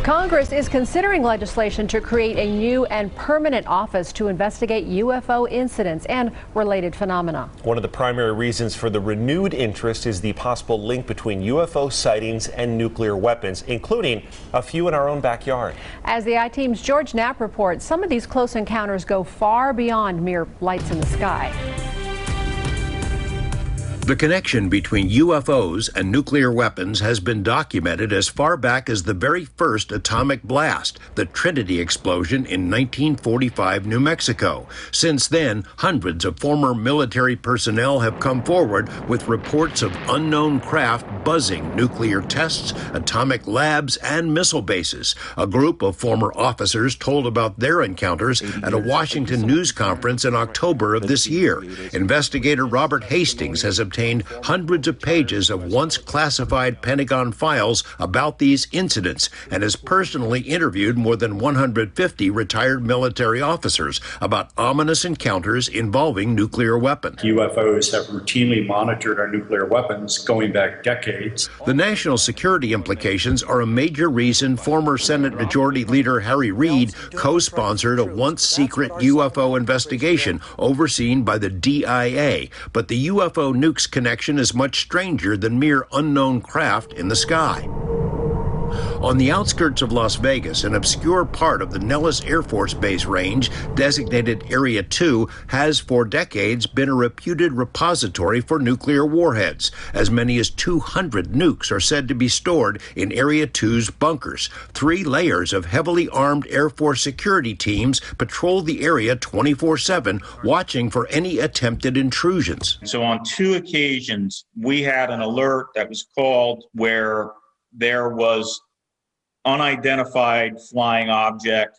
Congress is considering legislation to create a new and permanent office to investigate UFO incidents and related phenomena. One of the primary reasons for the renewed interest is the possible link between UFO sightings and nuclear weapons, including a few in our own backyard. As the I-Team's George Knapp reports, some of these close encounters go far beyond mere lights in the sky. The connection between UFOs and nuclear weapons has been documented as far back as the very first atomic blast, the Trinity Explosion in 1945, New Mexico. Since then, hundreds of former military personnel have come forward with reports of unknown craft buzzing nuclear tests, atomic labs, and missile bases. A group of former officers told about their encounters at a Washington news conference in October of this year. Investigator Robert Hastings has obtained hundreds of pages of once classified Pentagon files about these incidents and has personally interviewed more than 150 retired military officers about ominous encounters involving nuclear weapons. UFOs have routinely monitored our nuclear weapons going back decades. The national security implications are a major reason former Senate Majority Leader Harry Reid co-sponsored a once-secret UFO investigation overseen by the DIA. But the UFO nukes connection is much stranger than mere unknown craft in the sky. On the outskirts of Las Vegas, an obscure part of the Nellis Air Force Base range, designated Area 2, has for decades been a reputed repository for nuclear warheads. As many as 200 nukes are said to be stored in Area 2's bunkers. 3 layers of heavily armed Air Force security teams patrol the area 24/7, watching for any attempted intrusions. So on 2 occasions, we had an alert that was called where there was unidentified flying object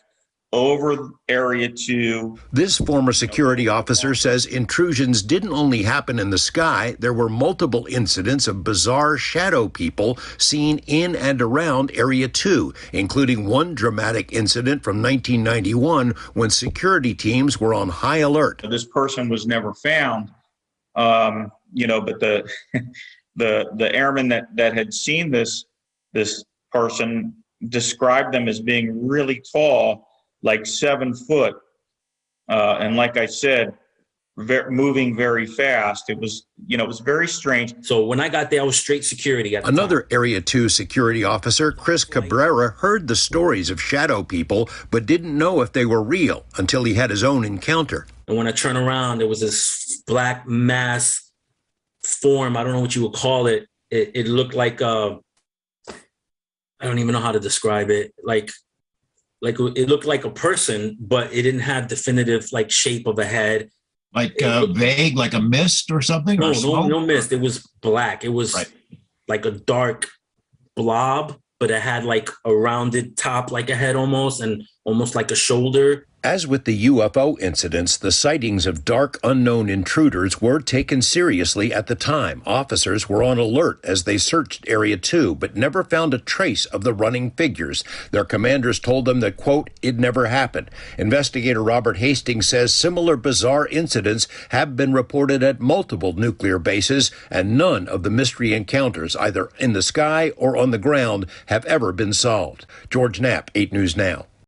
over Area 2. This former security officer says intrusions didn't only happen in the sky. There were multiple incidents of bizarre shadow people seen in and around Area 2, including one dramatic incident from 1991 when security teams were on high alert. This person was never found, but the airman that had seen this person described them as being really tall, like 7 foot, and like I said, moving very fast. It was very strange. So when I got there, I was straight security. Another Area 2 security officer, Chris Cabrera, heard the stories of shadow people, but didn't know if they were real until he had his own encounter. And when I turned around, there was this black mass form. I don't know what you would call it. It looked like I don't even know how to describe it. Like it looked like a person, but it didn't have definitive shape of a head. Like vague, like a mist or something? No mist. It was black. It was like a dark blob, but it had like a rounded top, like a head almost, and almost like a shoulder. As with the UFO incidents, the sightings of dark, unknown intruders were taken seriously at the time. Officers were on alert as they searched Area 2, but never found a trace of the running figures. Their commanders told them that, quote, it never happened. Investigator Robert Hastings says similar bizarre incidents have been reported at multiple nuclear bases, and none of the mystery encounters, either in the sky or on the ground, have ever been solved. George Knapp, 8 News Now.